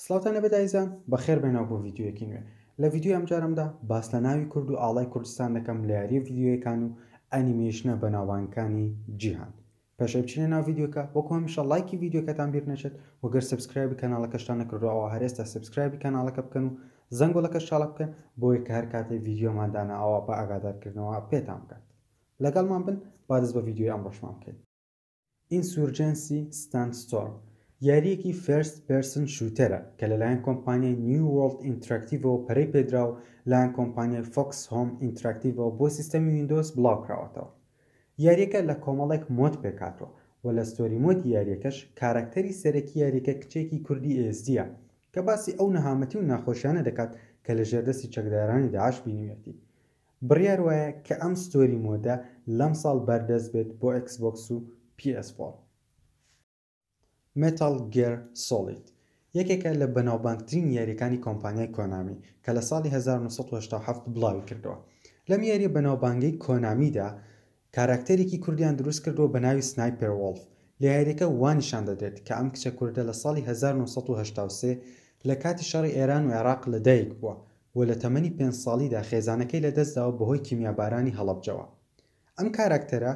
سڵاوتان لەبێت ئایزان بەخێر بێنەوە بۆ ڤیددیوەکی نوێ لە ڤیددیو ئەم جارمدا باس لە ناوی کورد و ئاڵای کوردستان دەکەم لە یاریە ڤیددیوەکان و ئەنیمێشنە بەناوبانگەکانی جیهان. پێشەی بچینە ناو ڤیددیوکە وەکو هەمیشە لایکی ڤیددیوکەتان بیر نەچێت وەگەر سبسکرایبی کەناڵەکەشتان نەکردوەوە هەرێستا سبسکرایبی کەناڵەکە بکەن و زەنگۆڵەکەش چاڵە بکەن بۆی کە هەر کاتێ ڤیددیۆماندانە ئەوە بە ئاگادارکردنەوە پێتان بکات. لەگەڵمان بن با دەست بە ڤیددیۆی ئەمڕۆشمان بکەین. ئینسورجەنسی ستاندستۆرم یاریەکی فێرست پێرسن شوتەرە کە لەلایەن کۆمپانیای نیو وۆرڵد ئینتراکتیڤەوە پەرەی پێدراو لایەن کۆمپانیای فۆکس هۆم ئینتراکتیڤەوە بۆ سیستەمی ویندۆز بڵاوکراوەتەوە. یاریەکە لە کۆمەڵێک مۆد پێکاتەوە و لە ستۆری مۆدی یاریەکەش کارەکتەری سەرەکی یاریەکە کچێکی کوردی ئێزدیە کە باسی ئەو نەهامەتی و ناخۆشیانە دەکات کە لە ژێردەستی چەکدارانی داعش بینوێتی. بڕیار وایە کە ئەم ستۆری مۆدە لەم ساڵ بەردەست بێت بۆ ئەکسبۆکس و PS4. مێتال گێر سۆڵید یەکێکە لە بەناوبانگترین یاریەکانی کۆمپانیای کۆنامی کە لە ساڵی 1970 بڵاوی کردەوە. لەم یاریە بەناوبانگەی کۆنامیدا کاراکتەرێکی کوردیان دروست کردەوە بە ناوی سنایپەر وۆڵف. لە یاریەکە وانیشان دەدرێت کە ئەم کچە کوردە لە ساڵی 1983 لە کاتی شەڕی ئێران و عێراق لەدایک بووە و لە تەمەنی 5 ساڵیدا خێزانەکەی لەدەستداوە بەهۆی کیمیابارانی هەڵەبجەوە. ئەم کاراکتەرە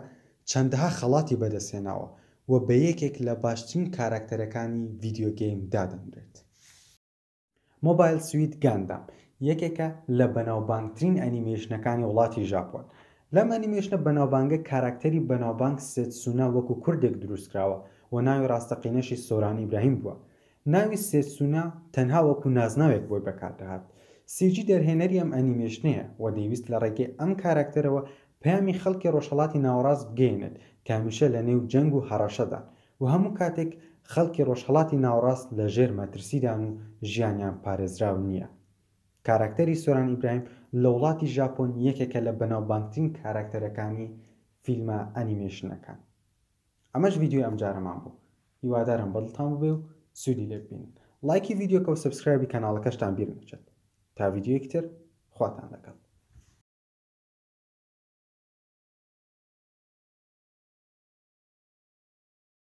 چەندەها خەڵاتی بەدەستهێناوە و بە یەکێک لە باشترین کاراکتەرەکانی ڤیددیۆگەیم دادەنرێت. مۆبایل سوید گاندام یەکێکە لە بەناوبانگترین ئەنیمێشنەکانی وڵاتی ژاپۆن. لەم ئەنیمێشنە بەناوبانگە کاراکتەری بەناوبانگ سێتسونا وەکو کوردێک دروستکراوە و ناوی ڕاستەقینەشی سۆران ئیبراهیم بووە. ناوی سێتسونا تەنها وەکو نازناوێک بۆی بەکاردەهات. سیجی دەرهێنەری ئەم ئەنیمێشنەیە و دەیویست لە ڕێگەی ئەم کاراکتەرەوە پەیامی خەڵکی ڕۆژهەڵاتی ناوەڕاست بگەێنێت کە هەمیشە لە نێو جەنگ و هەڕەشەدان و هەموو کاتێک خەڵکی ڕۆژهەڵاتی ناوەڕاست لە ژێر مەترسیدان و ژیانیان پارێزراو نییە. کاراکتەری سۆران ئیبراهیم لە وڵاتی ژاپۆن یەکێکە لە بەناوبانگترین کاراکتەرەکانی فیلمە ئەنیمێشنەکان. ئەمەش ڤیددیۆی ئەم جارەمان بوو. هیوادارم بەدڵتان بێ و سوودی لێ ببینن. لایکی ڤیددیۆکە و سبسکرایبی کەناڵەکەشتان بیر نەچێت. تا ڤیددیۆیەکی تر خواتان لەگەڵ.